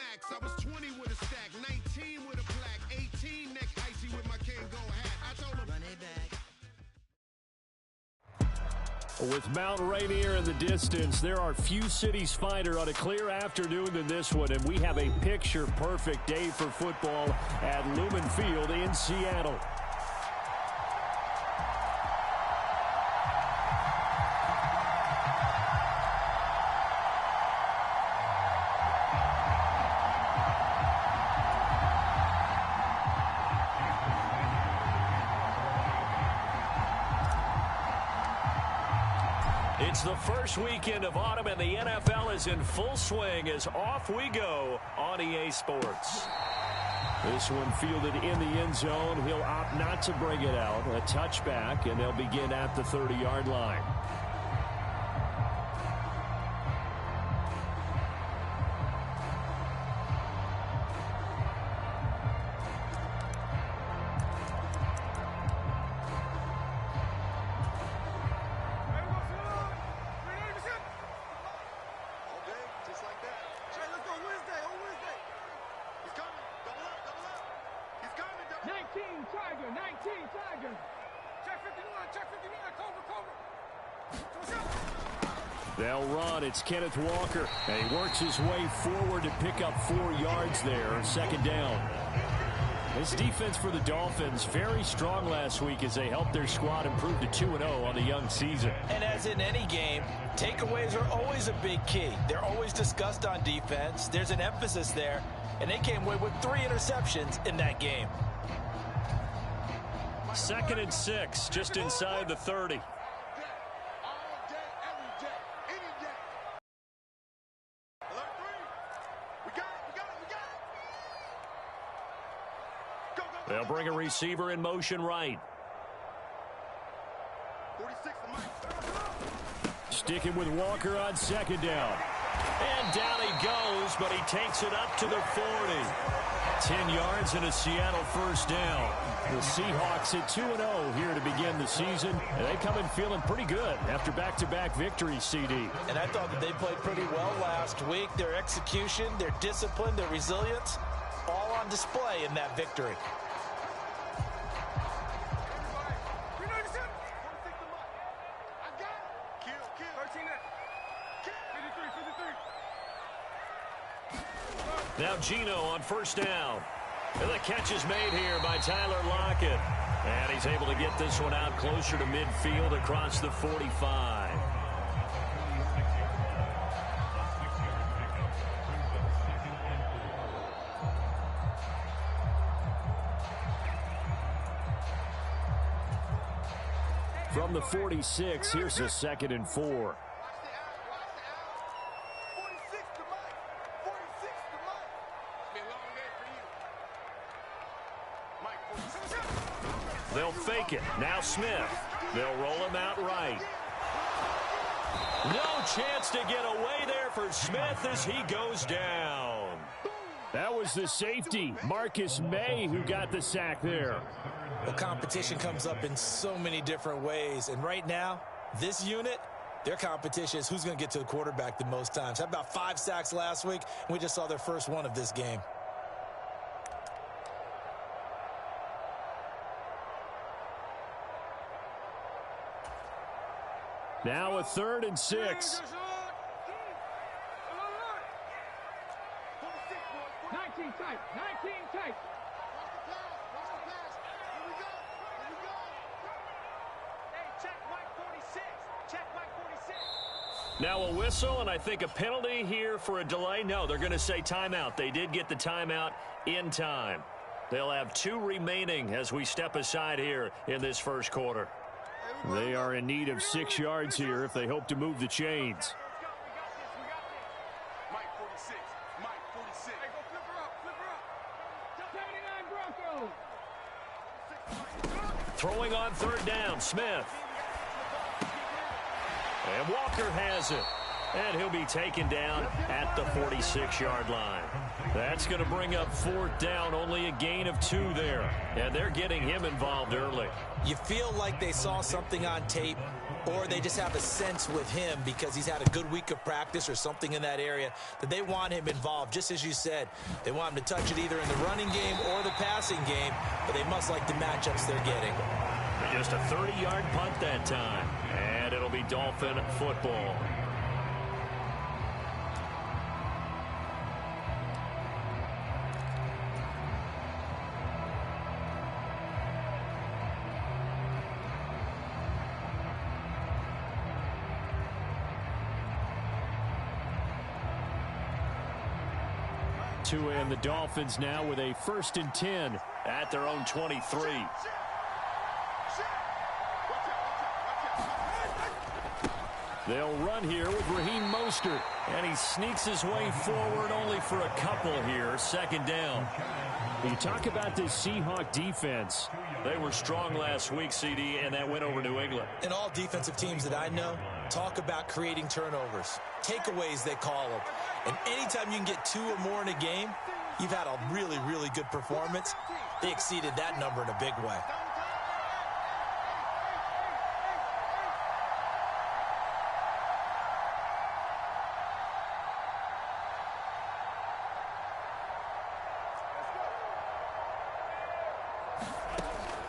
max. I was 20 with a stack, 19 with a plaque, 18 neck icy with my Kango hat. I told him, run it back. With Mount Rainier in the distance, there are few cities finer on a clear afternoon than this one, and we have a picture-perfect day for football at Lumen Field in Seattle. It's the first weekend of autumn, and the NFL is in full swing as off we go on EA Sports. This one fielded in the end zone. He'll opt not to bring it out. A touchback, and they'll begin at the 30-yard line. They'll run. It's Kenneth Walker. And he works his way forward to pick up 4 yards there. Second down. This defense for the Dolphins, very strong last week as they helped their squad improve to 2-0 on the young season. And as in any game, takeaways are always a big key. They're always discussed on defense. There's an emphasis there. And they came away with 3 interceptions in that game. 2nd and 6, just inside the 30. They'll bring a receiver in motion right. Sticking with Walker on second down. And down he goes, but he takes it up to the 40. 10 yards and a Seattle first down. The Seahawks at 2-0 here to begin the season. And they come in feeling pretty good after back-to-back victories, CD. And I thought that they played pretty well last week. Their execution, their discipline, their resilience, all on display in that victory. Now Gino on first down. And the catch is made here by Tyler Lockett. And he's able to get this one out closer to midfield across the 45. From the 46, here's a 2nd and 4. They'll fake it. Now Smith. They'll roll him out right. No chance to get away there for Smith as he goes down. That was the safety, Marcus May, who got the sack there. Well, competition comes up in so many different ways. And right now, this unit, their competition is who's going to get to the quarterback the most times. Had about 5 sacks last week, and we just saw their first one of this game. Now a 3rd and 6. 19 tight. 19 tight. Now a whistle, and I think a penalty here for a delay. No, they're going to say timeout. They did get the timeout in time. They'll have 2 remaining as we step aside here in this first quarter. They are in need of 6 yards here if they hope to move the chains. Throwing on 3rd down, Smith. And Walker has it. And he'll be taken down at the 46-yard line. That's going to bring up 4th down, only a gain of 2 there. And they're getting him involved early. You feel like they saw something on tape, or they just have a sense with him because he's had a good week of practice or something in that area that they want him involved. Just as you said, they want him to touch it either in the running game or the passing game, but they must like the matchups they're getting. Just a 30-yard punt that time, and it'll be Dolphin football. And the Dolphins now with a 1st and 10 at their own 23. They'll run here with Raheem Mostert, and he sneaks his way forward only for a couple here. 2nd down. You talk about this Seahawk defense. They were strong last week, CD, and that went over New England. And all defensive teams that I know talk about creating turnovers. Takeaways, they call them. And anytime you can get 2 or more in a game, you've had a really, really good performance. They exceeded that number in a big way.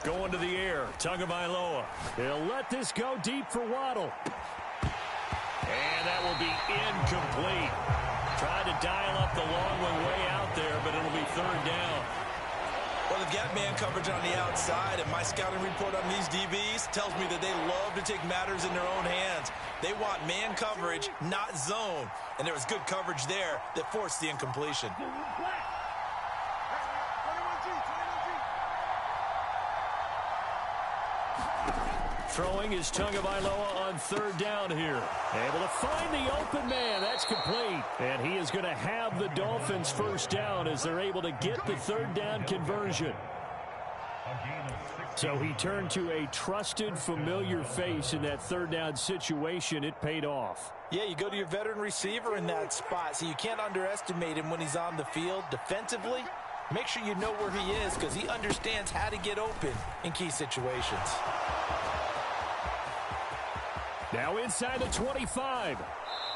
Going to the air, Tagovailoa. He'll let this go deep for Waddle. And that will be incomplete. Tried to dial up the long way out there, but it'll be 3rd down. Well, they've got man coverage on the outside, and my scouting report on these DBs tells me that they love to take matters in their own hands. They want man coverage, not zone. And there was good coverage there that forced the incompletion. Throwing is Tagovailoa on 3rd down here. Able to find the open man. That's complete. And he is going to have the Dolphins 1st down as they're able to get the 3rd down conversion. So he turned to a trusted, familiar face in that 3rd down situation. It paid off. Yeah, you go to your veteran receiver in that spot, so you can't underestimate him when he's on the field defensively. Make sure you know where he is because he understands how to get open in key situations. Now inside the 25.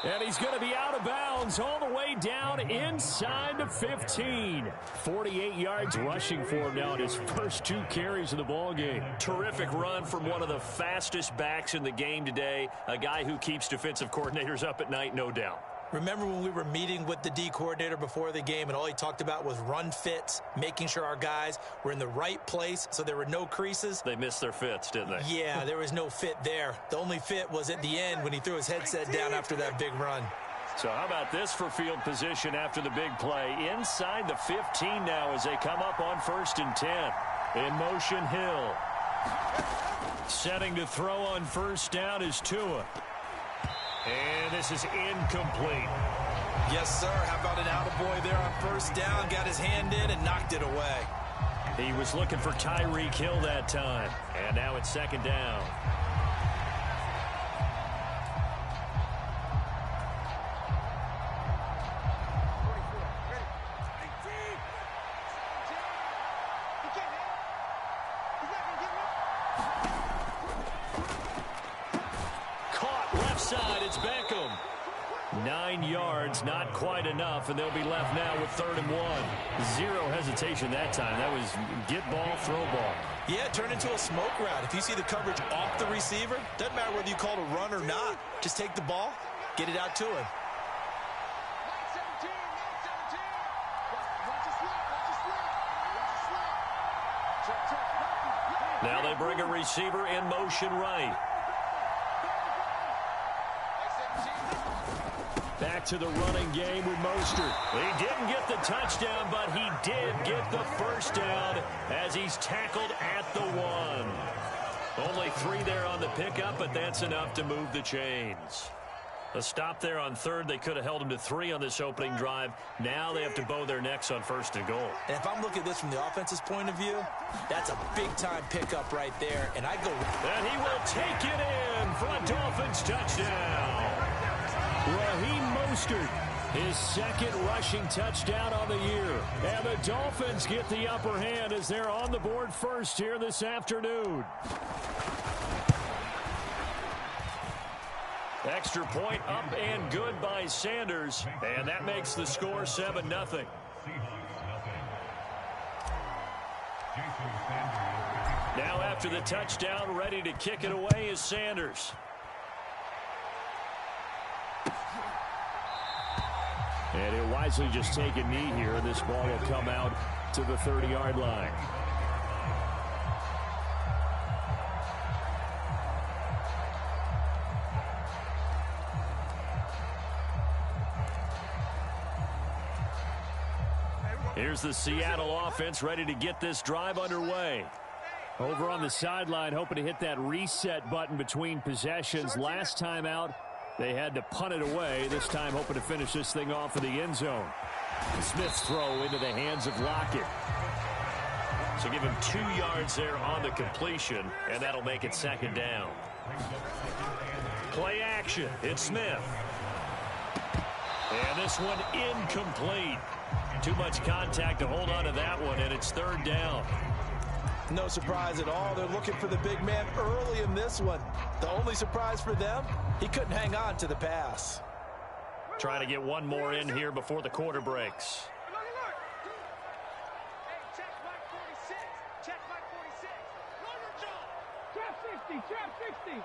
And he's going to be out of bounds all the way down inside the 15. 48 yards rushing for him now in his first 2 carries of the ballgame. Terrific run from one of the fastest backs in the game today. A guy who keeps defensive coordinators up at night, no doubt. Remember when we were meeting with the D coordinator before the game and all he talked about was run fits, making sure our guys were in the right place so there were no creases? They missed their fits, didn't they? Yeah, there was no fit there. The only fit was at the end when he threw his headset down after that big run. So how about this for field position after the big play? Inside the 15 now as they come up on 1st and 10. In motion, Hill. Setting to throw on 1st down is Tua. And this is incomplete. Yes, sir. How about an attaboy there on 1st down? Got his hand in and knocked it away. He was looking for Tyreek Hill that time. And now it's 2nd down. Side, it's Beckham. 9 yards, not quite enough, and they'll be left now with 3rd and 1. Zero hesitation that time. That was get ball, throw ball. Yeah, turn into a smoke route. If you see the coverage off the receiver, doesn't matter whether you call it a run or not. Just take the ball, get it out to him. Now they bring a receiver in motion right. Back to the running game with Mostert. He didn't get the touchdown, but he did get the 1st down as he's tackled at the 1. Only 3 there on the pickup, but that's enough to move the chains. A stop there on 3rd. They could have held him to 3 on this opening drive. Now they have to bow their necks on 1st and goal. And if I'm looking at this from the offense's point of view, that's a big-time pickup right there. And I go... And he will take it in for a Dolphins touchdown. Raheem Mostert, his second rushing touchdown on the year. And the Dolphins get the upper hand as they're on the board first here this afternoon. Extra point up and good by Sanders, and that makes the score 7-0. Now after the touchdown, ready to kick it away is Sanders. And he'll wisely just take a knee here, and this ball will come out to the 30-yard line. Here's the Seattle offense ready to get this drive underway. Over on the sideline, hoping to hit that reset button between possessions. Last time out, they had to punt it away. This time, hoping to finish this thing off in the end zone. Smith's throw into the hands of Lockett. So give him 2 yards there on the completion, and that'll make it 2nd down. Play action. It's Smith. And this one incomplete. Too much contact to hold on to that one, and it's 3rd down. No surprise at all. They're looking for the big man early in this one. The only surprise for them, he couldn't hang on to the pass. Trying to get one more in here before the quarter breaks. Check back 46. Trap 60, trap 60.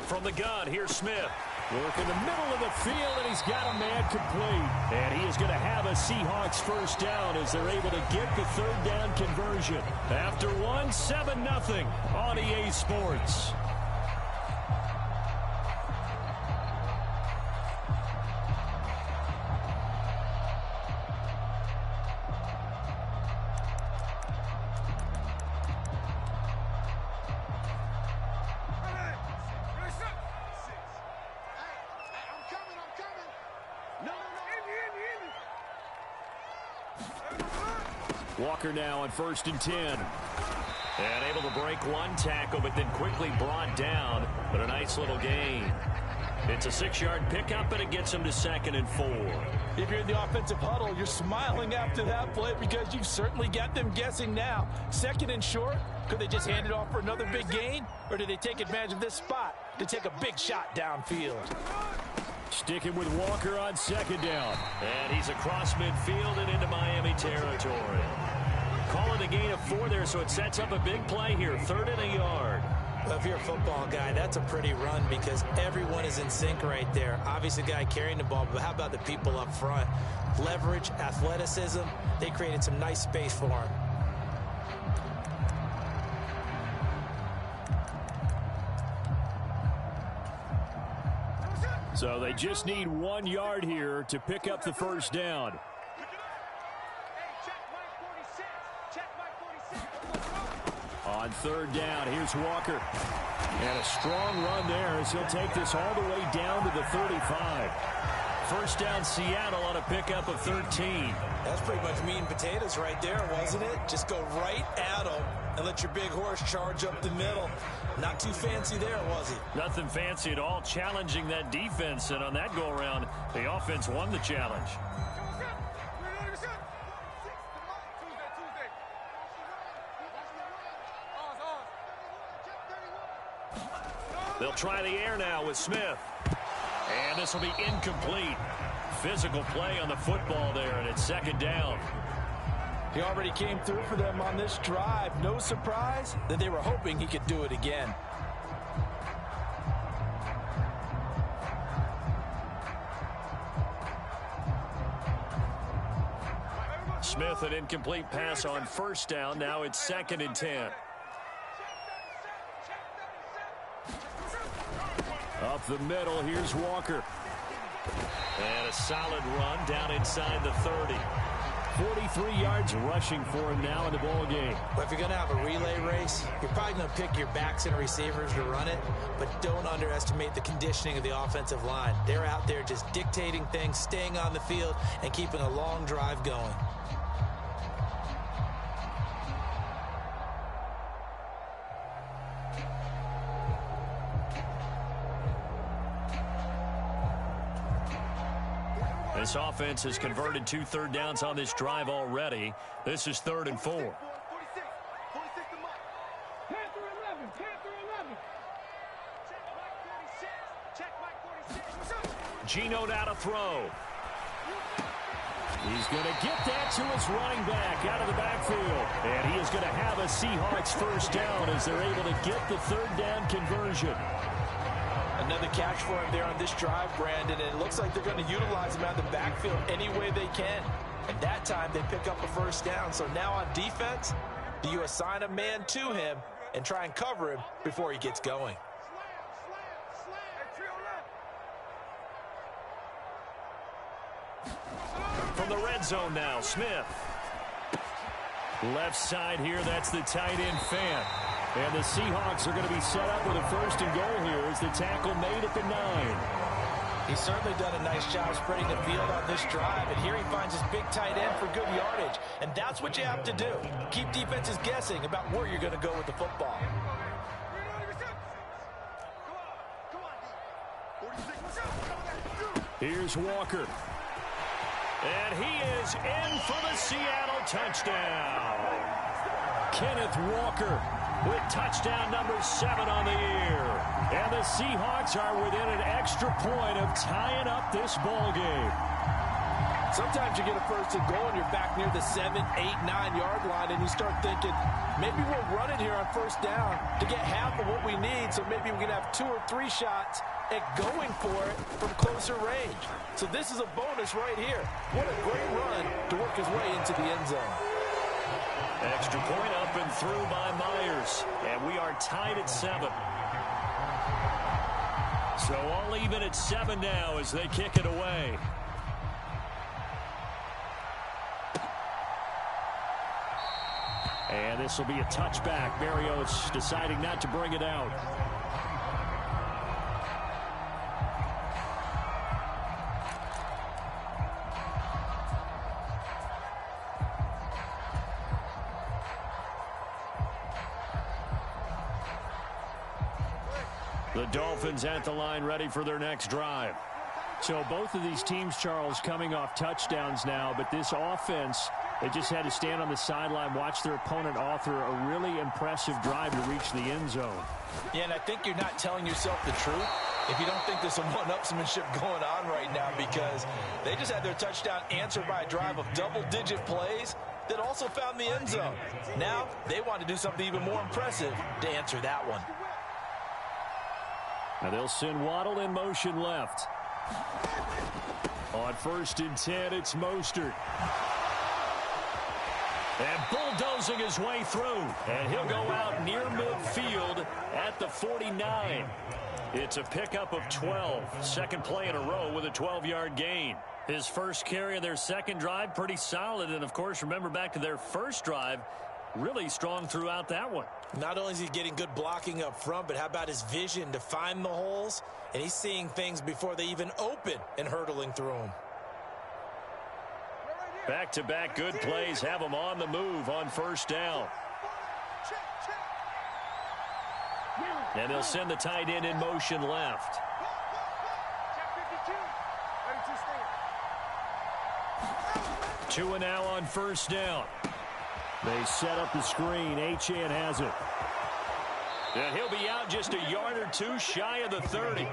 From the gun, here's Smith. Work in the middle of the field, and he's got a man complete. And he is going to have a Seahawks 1st down as they're able to get the 3rd down conversion. After 7-0 on EA Sports. Walker now on 1st and 10. And able to break one tackle, but then quickly brought down. But a nice little gain. It's a 6-yard pickup, and it gets him to 2nd and 4. If you're in the offensive huddle, you're smiling after that play because you've certainly got them guessing now. 2nd and short, could they just hand it off for another big gain? Or do they take advantage of this spot to take a big shot downfield? Sticking with Walker on 2nd down. And he's across midfield and into Miami territory. Call it a gain of 4 there, so it sets up a big play here. 3rd and a yard. Well, if you're a football guy, that's a pretty run because everyone is in sync right there. Obviously, the guy carrying the ball, but how about the people up front? Leverage, athleticism, they created some nice space for him. So they just need 1 yard here to pick up the 1st down. On 3rd down, here's Walker. And a strong run there as he'll take this all the way down to the 35. 1st down Seattle on a pickup of 13. That's pretty much meat and potatoes right there, wasn't it? Just go right at him and let your big horse charge up the middle. Not too fancy there, was he? Nothing fancy at all, challenging that defense. And on that go-around, the offense won the challenge. They'll try the air now with Smith. And this will be incomplete. Physical play on the football there, and it's 2nd down. He already came through for them on this drive. No surprise that they were hoping he could do it again. Smith, an incomplete pass on 1st down. Now it's 2nd and 10. Up the middle, here's Walker. And a solid run down inside the 30. 43 yards rushing for him now in the ball game. But if you're going to have a relay race, you're probably going to pick your backs and receivers to run it, but don't underestimate the conditioning of the offensive line. They're out there just dictating things, staying on the field, and keeping a long drive going. This offense has converted 2 third downs on this drive already. This is 3rd and 4. Panther 11. Panther 11. Check Mike 46. Check Mike 46. Gino now to throw. He's going to get that to his running back out of the backfield. And he is going to have a Seahawks first down as they're able to get the 3rd down conversion. Another catch for him there on this drive, Brandon, and it looks like they're going to utilize him out of the backfield any way they can. And that time they pick up a first down. So now on defense, do you assign a man to him and try and cover him before he gets going? From the red zone now, Smith. Left side here, that's the tight end Fan. And the Seahawks are going to be set up with a 1st and goal here as the tackle made at the 9. He's certainly done a nice job spreading the field on this drive, and here he finds his big tight end for good yardage. And that's what you have to do. Keep defenses guessing about where you're going to go with the football. Here's Walker. And he is in for the Seattle touchdown. Kenneth Walker with touchdown number 7 on the year. And the Seahawks are within an extra point of tying up this ball game. Sometimes you get a 1st and goal and you're back near the 7, 8, 9-yard line, and you start thinking, maybe we'll run it here on 1st down to get half of what we need, so maybe we can have 2 or 3 shots at going for it from closer range. So this is a bonus right here. What a great run to work his way into the end zone. Extra point up and through by Myers. And we are tied at 7. So all even at 7 now as they kick it away. And this will be a touchback. Mario's deciding not to bring it out. The Dolphins at the line ready for their next drive. So both of these teams, Charles, coming off touchdowns now, but this offense, they just had to stand on the sideline, watch their opponent author a really impressive drive to reach the end zone. Yeah, and I think you're not telling yourself the truth if you don't think there's some one-upsmanship going on right now, because they just had their touchdown answered by a drive of double-digit plays that also found the end zone. Now they want to do something even more impressive to answer that one. Now they'll send Waddle in motion left. On 1st and 10, it's Mostert. And bulldozing his way through. And he'll go out near midfield at the 49. It's a pickup of 12. 2nd play in a row with a 12-yard gain. His first carry of their 2nd drive, pretty solid. And, of course, remember back to their 1st drive, really strong throughout that one. Not only is he getting good blocking up front, but how about his vision to find the holes? And he's seeing things before they even open and hurtling through them. Back-to-back good plays have him on the move on 1st down. And they'll send the tight end in motion left. 2 and now on 1st down. They set up the screen. Achane has it. And he'll be out just a yard or 2 shy of the 30.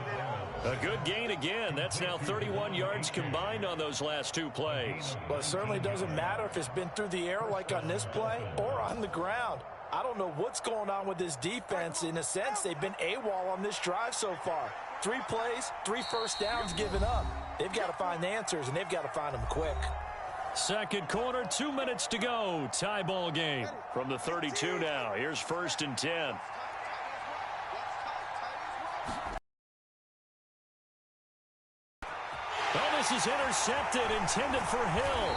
A good gain again. That's now 31 yards combined on those last 2 plays. Well, it certainly doesn't matter if it's been through the air like on this play or on the ground. I don't know what's going on with this defense. In a sense, they've been AWOL on this drive so far. 3 plays, 3 first downs given up. They've got to find answers, and they've got to find them quick. 2nd quarter, 2 minutes to go. Tie ball game from the 32 now. Here's 1st and 10. Oh, this is intercepted, intended for Hill.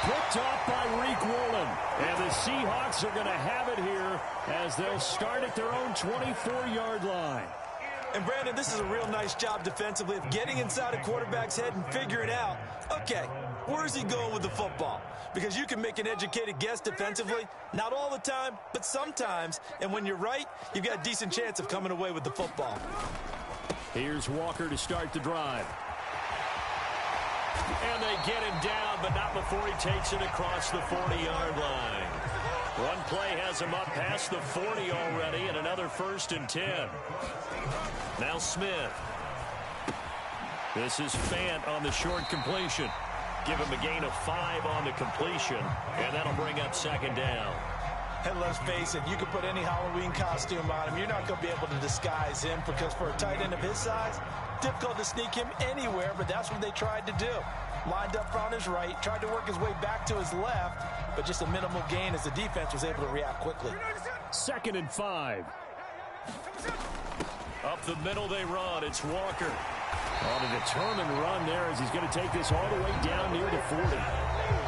Picked off by Reek Woolen. And the Seahawks are going to have it here as they'll start at their own 24-yard line. And, Brandon, this is a real nice job defensively of getting inside a quarterback's head and figuring out, okay, where's he going with the football? Because you can make an educated guess defensively, not all the time, but sometimes. And when you're right, you've got a decent chance of coming away with the football. Here's Walker to start the drive. And they get him down, but not before he takes it across the 40-yard line. One play has him up past the 40 already, and another 1st and 10. Now Smith. This is Fant on the short completion. Give him a gain of 5 on the completion, and that'll bring up 2nd down. And let's face it, you can put any Halloween costume on him. You're not going to be able to disguise him because for a tight end of his size, difficult to sneak him anywhere, but that's what they tried to do. Lined up on his right, tried to work his way back to his left, but just a minimal gain as the defense was able to react quickly. 2nd and 5. Up the middle they run. It's Walker. On a determined run there as he's going to take this all the way down near the 40.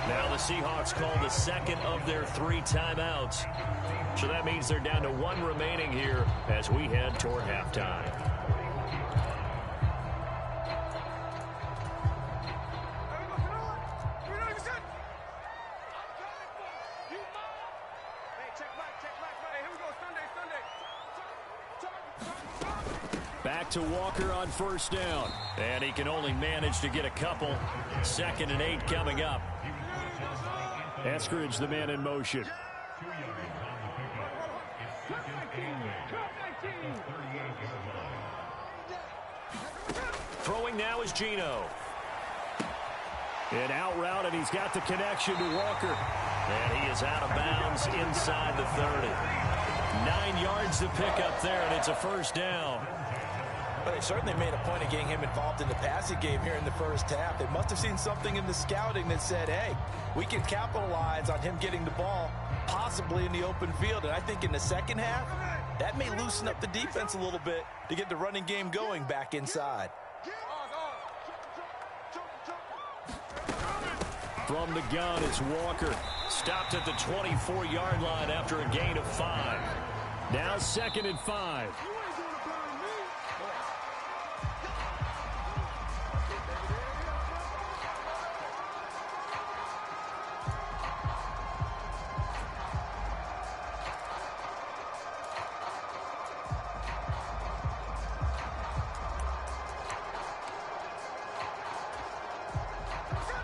Now the Seahawks call the 2nd of their 3 timeouts. So that means they're down to 1 remaining here as we head toward halftime. Back to Walker on 1st down. And he can only manage to get a couple. 2nd and 8 coming up. Eskridge, the man in motion. Throwing now is Geno. An out route, and he's got the connection to Walker. And he is out of bounds inside the 30. 9 yards to pick up there, and it's a 1st down. But they certainly made a point of getting him involved in the passing game here in the 1st half. They must have seen something in the scouting that said, hey, we can capitalize on him getting the ball possibly in the open field. And I think in the 2nd half, that may loosen up the defense a little bit to get the running game going back inside. From the gun, it's Walker. Stopped at the 24-yard line after a gain of 5. Now 2nd and 5.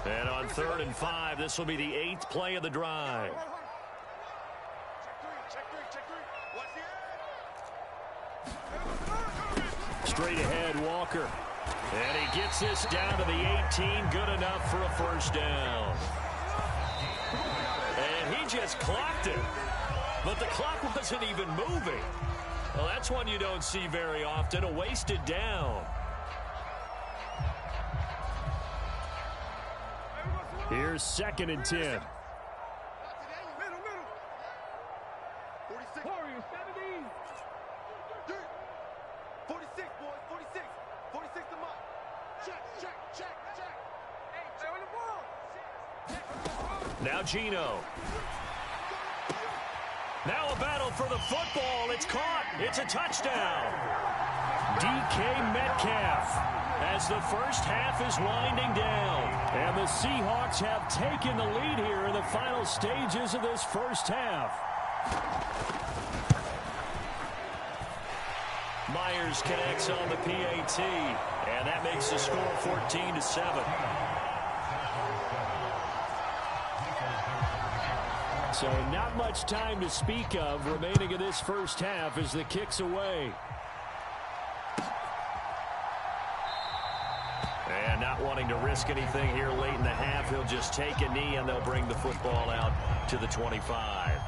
And on 3rd and 5, this will be the 8th play of the drive. Straight ahead, Walker. And he gets this down to the 18. Good enough for a 1st down. And he just clocked it. But the clock wasn't even moving. Well, that's one you don't see very often, a wasted down. Here's 2nd and 10. Middle. 46. Warriors, 17. 46, boys. 46. 46 to mark. Check. Hey, on the ball. Now Geno. Now a battle for the football. It's caught. It's a touchdown. DK Metcalf as the 1st half is winding down. And the Seahawks have taken the lead here in the final stages of this 1st half. Myers connects on the PAT, and that makes the score 14-7. So not much time to speak of remaining in this 1st half as the kick's away. And not wanting to risk anything here late in the half, he'll just take a knee and they'll bring the football out to the 25.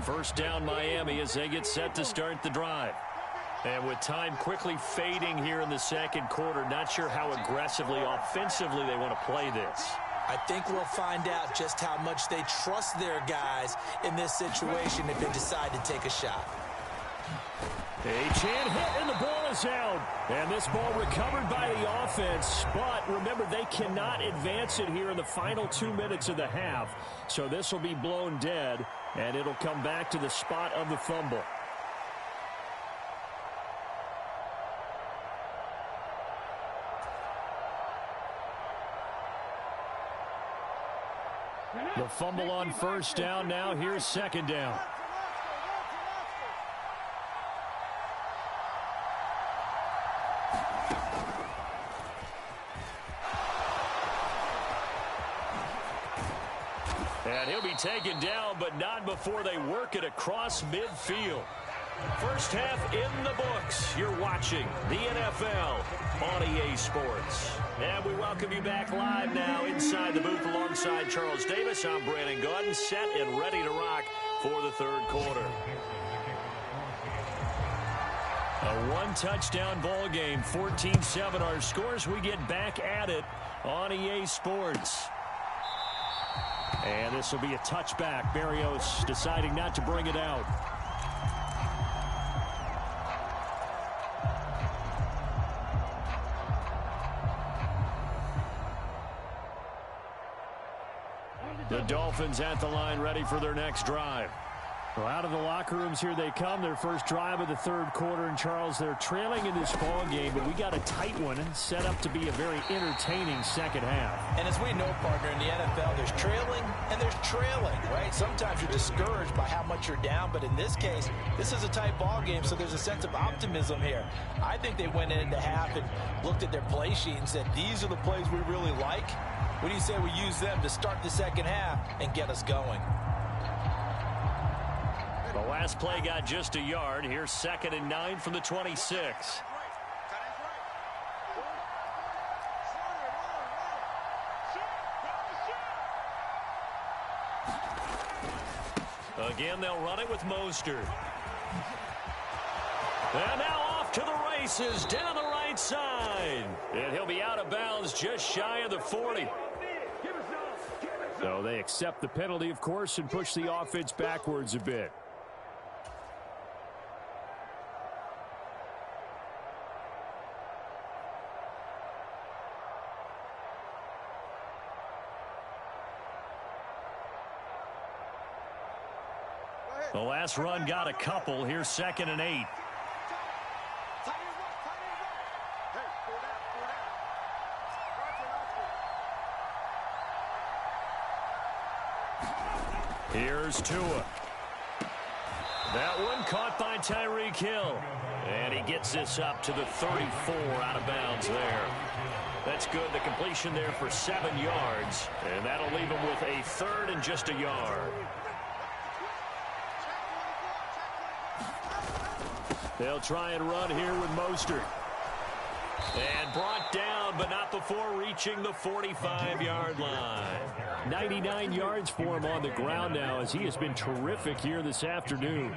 First down Miami as they get set to start the drive. And with time quickly fading here in the 2nd quarter, not sure how aggressively, offensively they want to play this. I think we'll find out just how much they trust their guys in this situation if they decide to take a shot. A chin hit, and the ball is out. And this ball recovered by the offense. But remember, they cannot advance it here in the final 2 minutes of the half. So this will be blown dead, and it'll come back to the spot of the fumble. The fumble on first down now. Here's second down. And he'll be taken down, but not before they work it across midfield. First half in the books. You're watching the NFL on EA Sports. And we welcome you back live now inside the booth alongside Charles Davis. I'm Brandon Gaudin, set and ready to rock for the third quarter. A one-touchdown ball game, 14-7 our scores. We get back at it on EA Sports. And this will be a touchback. Berrios deciding not to bring it out. The Dolphins at the line, ready for their next drive. Well, out of the locker rooms here they come. Their first drive of the third quarter. And, Charles, they're trailing in this ball game, but we got a tight one set up to be a very entertaining second half. And as we know, partner, in the NFL, there's trailing and there's trailing, right? Sometimes you're discouraged by how much you're down, but in this case, this is a tight ball game, so there's a sense of optimism here. I think they went into half and looked at their play sheet and said, these are the plays we really like. What do you say we use them to start the second half and get us going? The last play got just a yard. Here's 2nd and 9 from the 26. Again, they'll run it with Mostert. And now off to the races down the right side. And he'll be out of bounds just shy of the 40. So they accept the penalty, of course, and push the offense backwards a bit. The last run got a couple. Here's 2nd and 8. Here's Tua. That one caught by Tyreek Hill. And he gets this up to the 34 out of bounds there. That's good. The completion there for 7 yards. And that'll leave him with a 3rd and just a yard. They'll try and run here with Mostert. And brought down, but not before reaching the 45-yard line. 99 yards for him on the ground now, as he has been terrific here this afternoon.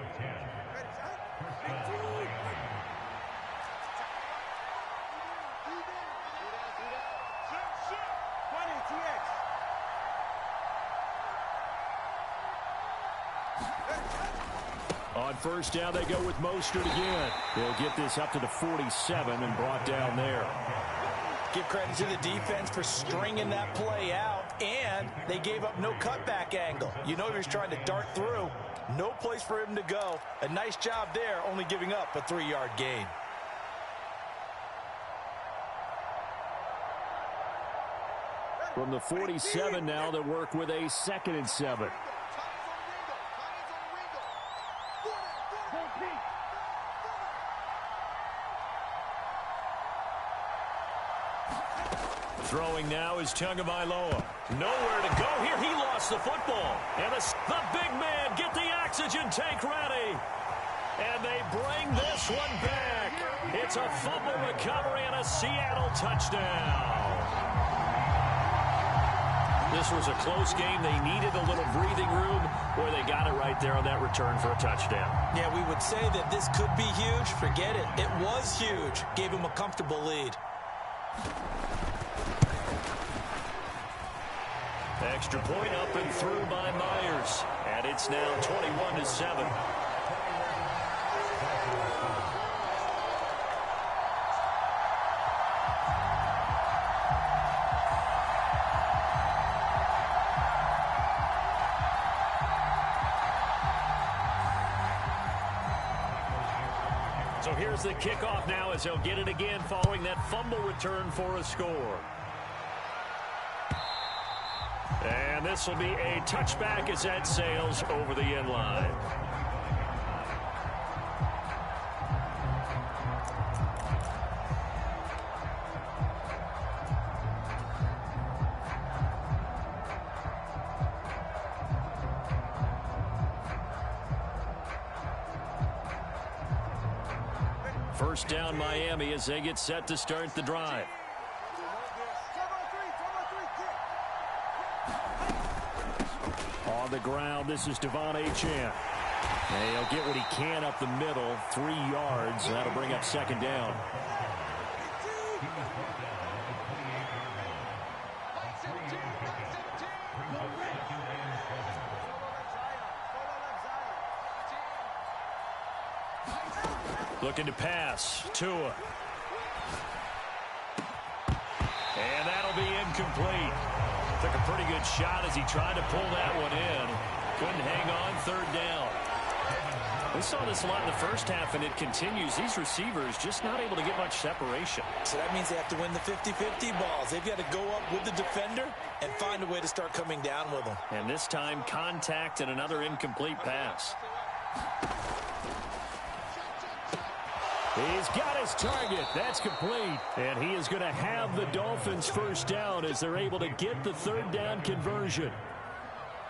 On first down, they go with Mostert again. They'll get this up to the 47 and brought down there. Give credit to the defense for stringing that play out, and they gave up no cutback angle. You know he was trying to dart through. No place for him to go. A nice job there, only giving up a 3-yard gain. From the 47 now, they'll work with a 2nd and 7. Throwing now is Tagovailoa. Nowhere to go here. He lost the football. And the big man get the oxygen tank ready. And they bring this one back. It's a fumble recovery and a Seattle touchdown. This was a close game. They needed a little breathing room. Boy, they got it right there on that return for a touchdown. Yeah, we would say that this could be huge. Forget it. It was huge. Gave him a comfortable lead. Extra point up and through by Myers. And it's now 21-7. So here's the kickoff now as he'll get it again following that fumble return for a score. And this will be a touchback as that sails over the end line. First down Miami as they get set to start the drive. On the ground, this is Devon Achane. And he'll get what he can up the middle, 3 yards. That'll bring up second down. Looking to pass. Tua. And that'll be incomplete. Took a pretty good shot as he tried to pull that one in. Couldn't hang on, third down. We saw this a lot in the first half, and it continues. These receivers just not able to get much separation. So that means they have to win the 50-50 balls. They've got to go up with the defender and find a way to start coming down with them. And this time, contact and another incomplete pass. He's got his target. That's complete. And he is going to have the Dolphins first down as they're able to get the third down conversion.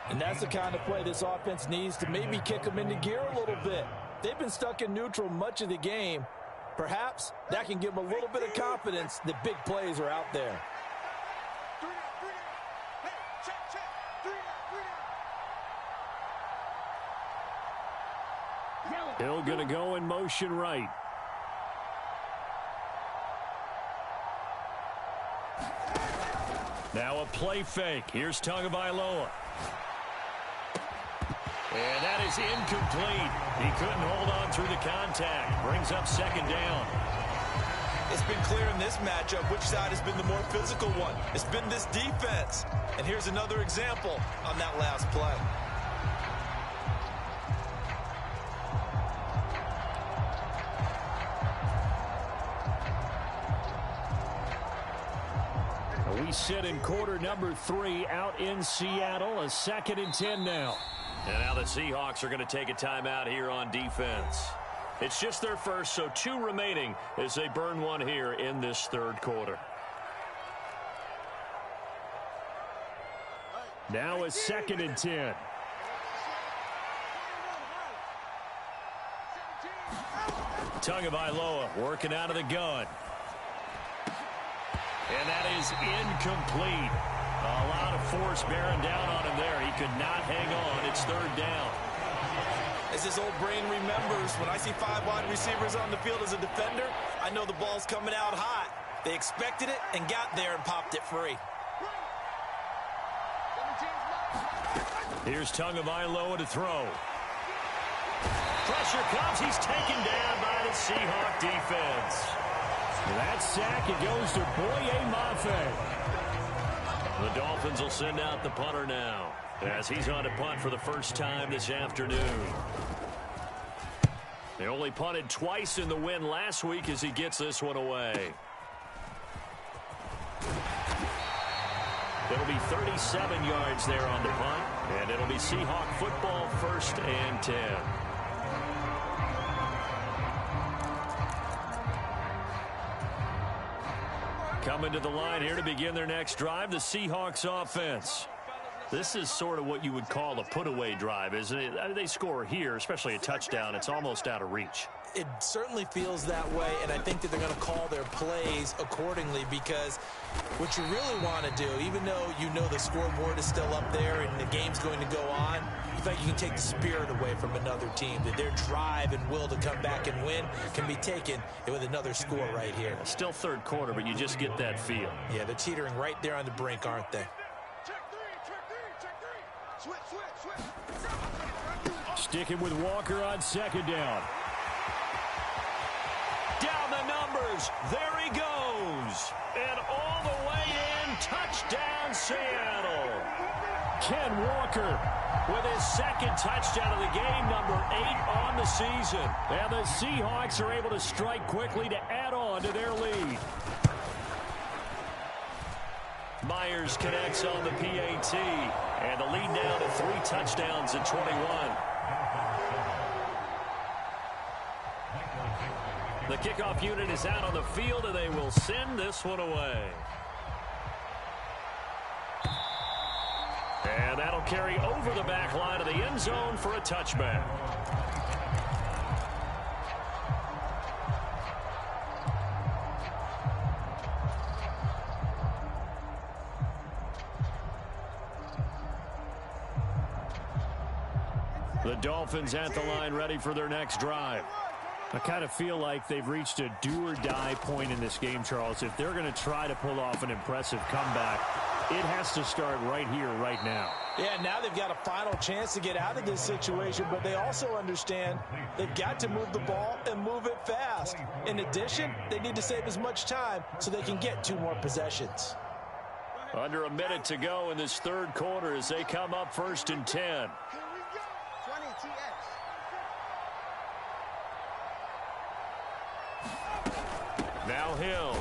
And that's the kind of play this offense needs to maybe kick them into gear a little bit. They've been stuck in neutral much of the game. Perhaps that can give them a little bit of confidence that big plays are out there. Hill going to go in motion right. Now a play fake. Here's Tagovailoa. And that is incomplete. He couldn't hold on through the contact. Brings up second down. It's been clear in this matchup which side has been the more physical one. It's been this defense. And here's another example on that last play. We sit in quarter number 3 out in Seattle. A 2nd and 10 now. And now the Seahawks are going to take a timeout here on defense. It's just their first, so 2 remaining as they burn one here in this third quarter. Now a 2nd and 10. Tagovailoa working out of the gun. And that is incomplete. A lot of force bearing down on him there. He could not hang on. It's third down. As his old brain remembers, when I see 5 wide receivers on the field as a defender, I know the ball's coming out hot. They expected it and got there and popped it free. Here's Tagovailoa to throw. Pressure comes. He's taken down by the Seahawk defense. That sack, it goes to Boye Mafe. The Dolphins will send out the punter now as he's on to punt for the first time this afternoon. They only punted twice in the win last week as he gets this one away. It'll be 37 yards there on the punt, and it'll be Seahawk football, 1st and 10. Coming to the line here to begin their next drive, the Seahawks offense. This is sort of what you would call a put-away drive, isn't it? I mean, they score here, especially a touchdown. It's almost out of reach. It certainly feels that way, and I think that they're going to call their plays accordingly because what you really want to do, even though you know the scoreboard is still up there and the game's going to go on, you think you can take the spirit away from another team, that their drive and will to come back and win can be taken with another score right here. Still third quarter, but you just get that feel. Yeah, they're teetering right there on the brink, aren't they? Sticking with Walker on 2nd down. Down the numbers. There he goes. And all the way in. Touchdown, Seattle. Ken Walker with his second touchdown of the game, number 8 on the season. And the Seahawks are able to strike quickly to add on to their lead. Myers connects on the PAT, and the lead now to 3 touchdowns at 21. The kickoff unit is out on the field, and they will send this one away. And that'll carry over the back line of the end zone for a touchback. The Dolphins at the line, ready for their next drive. I kind of feel like they've reached a do-or-die point in this game, Charles. If they're going to try to pull off an impressive comeback, it has to start right here, right now. Yeah, now they've got a final chance to get out of this situation, but they also understand they've got to move the ball and move it fast. In addition, they need to save as much time so they can get 2 more possessions. Under a minute to go in this third quarter as they come up 1st and 10. Here we go. 20 TX. Now Hill.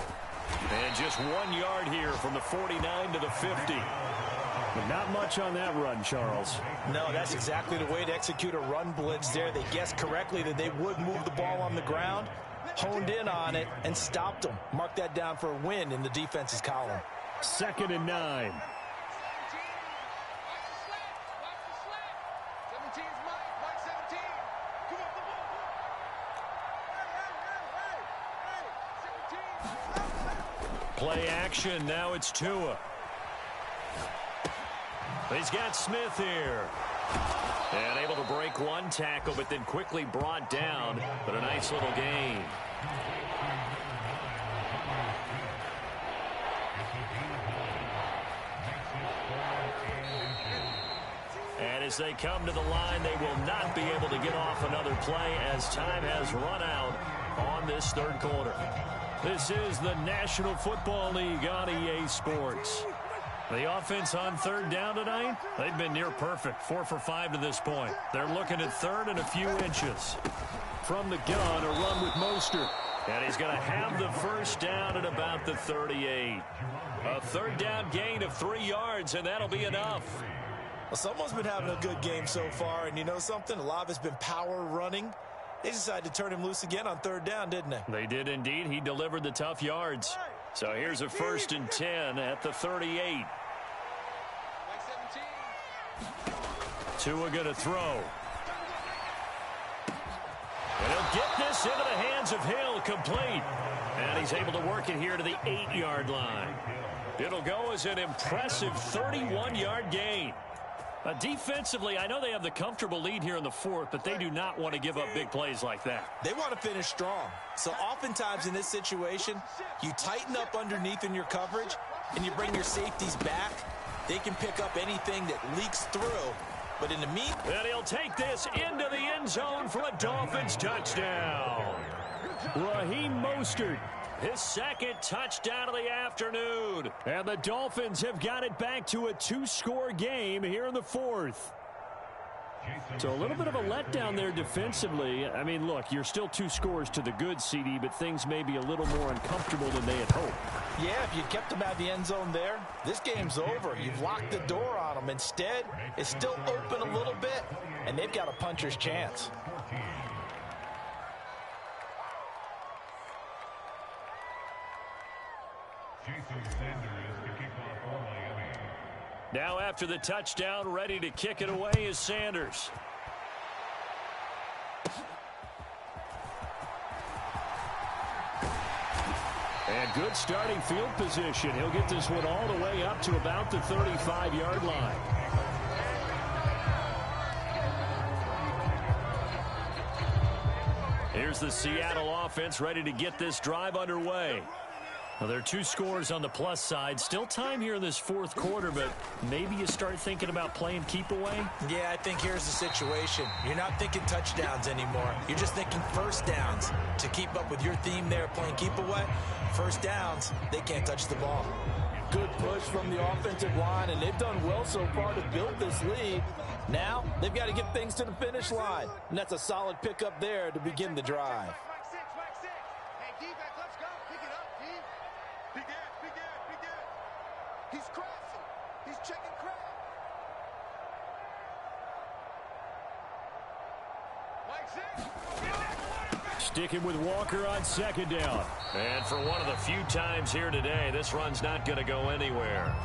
And just 1 yard here from the 49 to the 50. But not much on that run, Charles. No, that's exactly the way to execute a run blitz there. They guessed correctly that they would move the ball on the ground, honed in on it, and stopped them. Mark that down for a win in the defense's column. 2nd and 9. 17's Mike 17. Come on, come on. Hey, 17. Play action. Now it's Tua. He's got Smith here. And able to break 1 tackle, but then quickly brought down. But a nice little gain. And as they come to the line, they will not be able to get off another play as time has run out on this third quarter. This is the National Football League on EA Sports. The offense on 3rd down tonight, they've been near perfect, 4 for 5 to this point. They're looking at 3rd and a few inches. From the gun, a run with Mostert. And he's going to have the 1st down at about the 38. A 3rd down gain of 3 yards, and that'll be enough. Well, someone's been having a good game so far, and you know something? A lot of it's been power running. They decided to turn him loose again on 3rd down, didn't they? They did indeed. He delivered the tough yards. So here's a 1st and 10 at the 38. Tua going to throw. And he'll get this into the hands of Hill, complete. And he's able to work it here to the 8-yard line. It'll go as an impressive 31-yard gain. Defensively, I know they have the comfortable lead here in the 4th, but they do not want to give up big plays like that. They want to finish strong. So oftentimes in this situation, you tighten up underneath in your coverage, and you bring your safeties back. They can pick up anything that leaks through. But in the meantime, and he'll take this into the end zone for a Dolphins touchdown. Raheem Mostert, his 2nd touchdown of the afternoon. And the Dolphins have got it back to a 2-score game here in the 4th. So a little bit of a letdown there defensively. I mean, look, you're still 2 scores to the good, CD, but things may be a little more uncomfortable than they had hoped. Yeah, if you kept them out of the end zone there, this game's over. You've locked the door on them. Instead, it's still open a little bit, and they've got a puncher's chance. Now after the touchdown, ready to kick it away is Sanders. And good starting field position. He'll get this one all the way up to about the 35-yard line. Here's the Seattle offense ready to get this drive underway. Well, there are two scores on the plus side. Still time here in this fourth quarter, but maybe you start thinking about playing keep away? Yeah, I think here's the situation. You're not thinking touchdowns anymore. You're just thinking first downs. To keep up with your theme there, playing keep away, first downs, they can't touch the ball. Good push from the offensive line, and they've done well so far to build this lead. Now, they've got to get things to the finish line, and that's a solid pickup there to begin the drive. Hey, D-back, let's go. Pick it up, D. Pick it. He's crashing. He's checking crash. Mike six. Sticking with Walker on second down. And for one of the few times here today, this run's not going to go anywhere.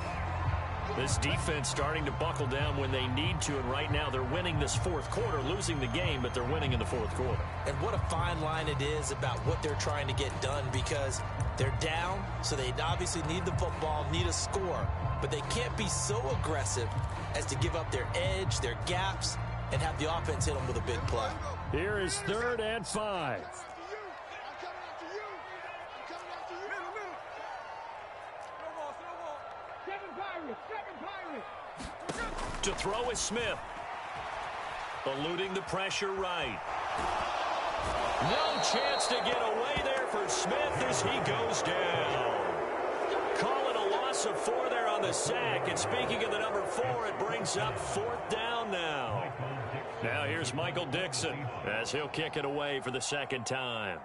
This defense starting to buckle down when they need to, and right now they're winning this fourth quarter, losing the game, but they're winning in the fourth quarter. And what a fine line it is about what they're trying to get done, because they're down, so they obviously need the football, need a score, but they can't be so aggressive as to give up their edge, their gaps, and have the offense hit them with a big play. Here is 3rd and 5. To throw is Smith. Eluding the pressure right. No chance to get away there for Smith as he goes down. Call it a loss of 4 there on the sack. And speaking of the number 4, it brings up 4th down now. Now here's Michael Dixon as he'll kick it away for the second time.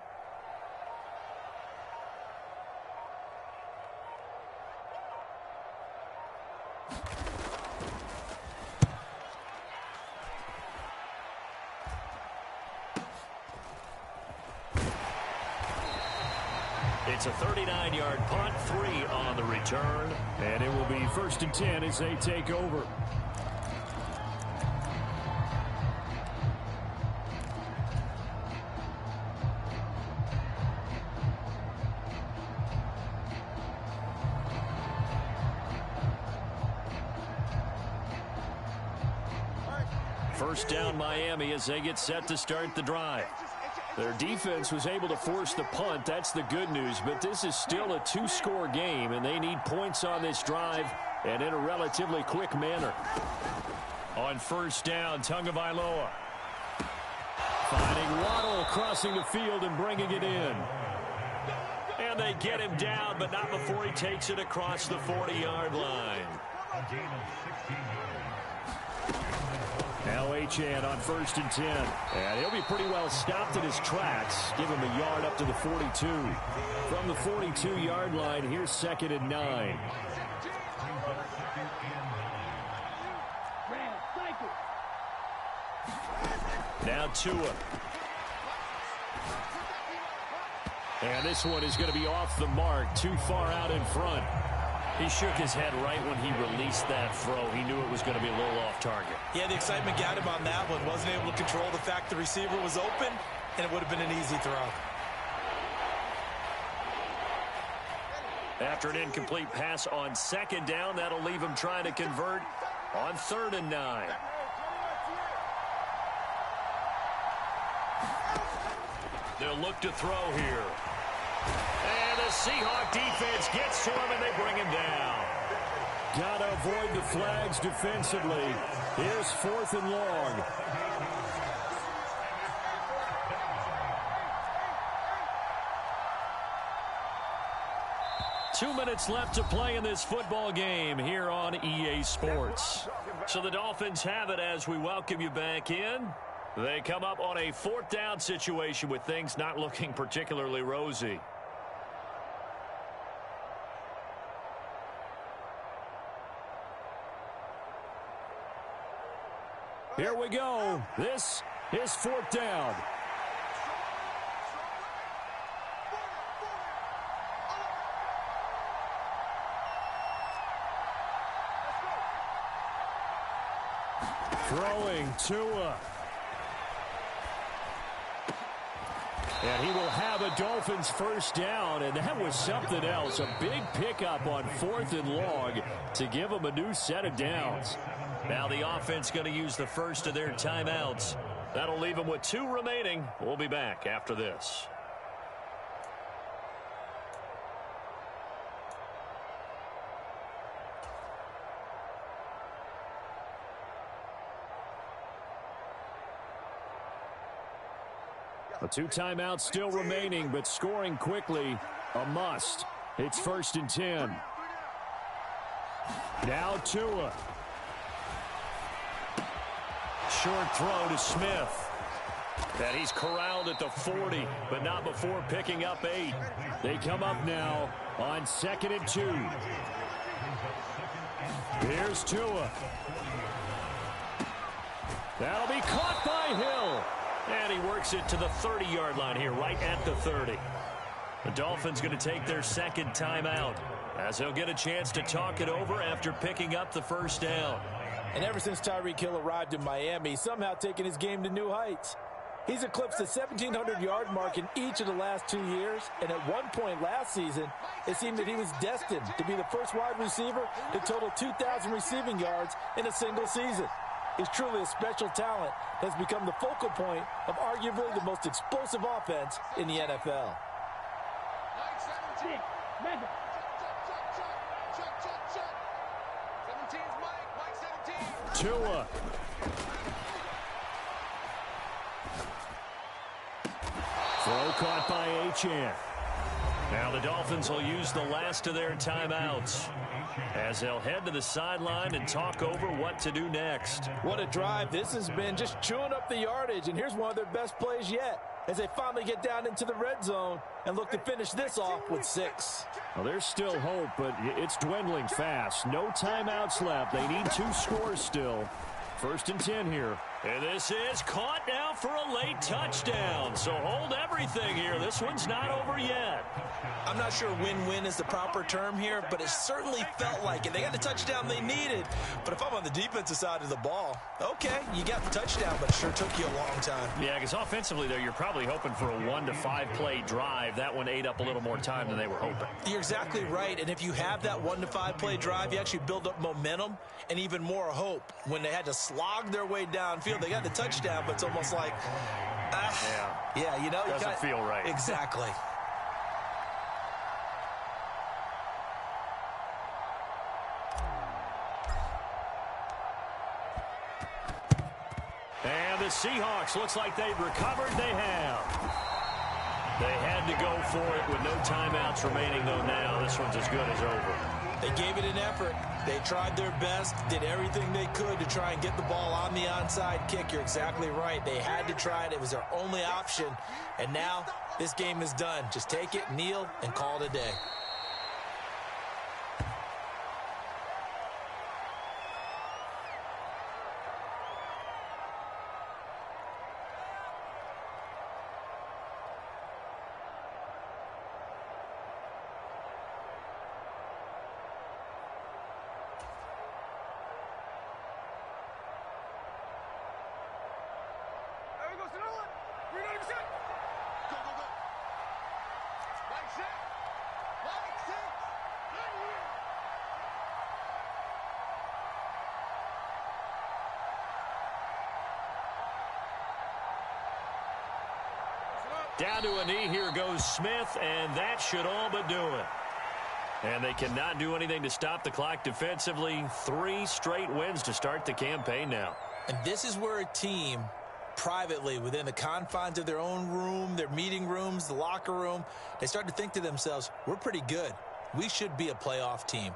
It's a 39-yard punt, 3 on the return, and it will be 1st and 10 as they take over. First down Miami as they get set to start the drive. Their defense was able to force the punt. That's the good news. But this is still a 2-score game, and they need points on this drive and in a relatively quick manner. On first down, Tagovailoa. Finding Waddle crossing the field and bringing it in. And they get him down, but not before he takes it across the 40-yard line. Now Achane on 1st and 10. And he'll be pretty well stopped in his tracks. Give him a yard up to the 42. From the 42-yard line, here's 2nd and 9. Now Tua. And this one is going to be off the mark, too far out in front. He shook his head right when he released that throw. He knew it was going to be a little off target. Yeah, the excitement got him on that one. Wasn't able to control the fact the receiver was open, and it would have been an easy throw. After an incomplete pass on 2nd down, that'll leave him trying to convert on 3rd and 9. They'll look to throw here. And the Seahawk defense gets to him, and they bring him down. Got to avoid the flags defensively. Here's 4th and long. Two minutes left to play in this football game here on EA Sports. So the Dolphins have it as we welcome you back in. They come up on a 4th down situation with things not looking particularly rosy. Here we go. This is 4th down. Throwing Tua. And he will have a Dolphins first down, and that was something else. A big pickup on 4th and long to give them a new set of downs. Now the offense going to use the first of their timeouts. That'll leave them with 2 remaining. We'll be back after this. Well, 2 timeouts still remaining, but scoring quickly, a must. It's 1st and 10. Now Tua. Short throw to Smith. And he's corralled at the 40, but not before picking up 8. They come up now on 2nd and 2. Here's Tua. That'll be caught by Hill. And he works it to the 30-yard line here, right at the 30. The Dolphins going to take their 2nd timeout, as they'll get a chance to talk it over after picking up the 1st down. And ever since Tyreek Hill arrived in Miami, he's somehow taken his game to new heights. He's eclipsed the 1,700-yard mark in each of the last 2 years, and at one point last season, it seemed that he was destined to be the first wide receiver to total 2,000 receiving yards in a single season. He's truly a special talent that has become the focal point of arguably the most explosive offense in the NFL. Tua. Throw caught by Achane. Now the Dolphins will use the last of their timeouts as they'll head to the sideline and talk over what to do next. What a drive this has been, just chewing up the yardage, and here's one of their best plays yet as they finally get down into the red zone and look to finish this off with 6. Well, there's still hope, but it's dwindling fast. No timeouts left. They need 2 scores still. 1st and 10 here. And this is caught now for a late touchdown. So hold everything here. This one's not over yet. I'm not sure win-win is the proper term here, but it certainly felt like it. They got the touchdown they needed. But if I'm on the defensive side of the ball, okay, you got the touchdown, but it sure took you a long time. Yeah, because offensively there, you're probably hoping for a 1 to 5 play drive. That one ate up a little more time than they were hoping. You're exactly right. And if you have that 1 to 5 play drive, you actually build up momentum and even more hope. When they had to slog their way downfield, they got the touchdown, but it's almost like, yeah, you know. Doesn't feel right. Exactly. And the Seahawks, looks like they've recovered. They have. They had to go for it with no timeouts remaining, though. Now this one's as good as over. They gave it an effort. They tried their best, did everything they could to try and get the ball on the onside kick. You're exactly right. They had to try it. It was their only option. And now this game is done. Just take it, kneel, and call it a day. Down to a knee, here goes Smith, and that should all but do it. And they cannot do anything to stop the clock defensively. 3 straight wins to start the campaign now. And this is where a team, privately, within the confines of their own room, their meeting rooms, the locker room, they start to think to themselves, we're pretty good. We should be a playoff team.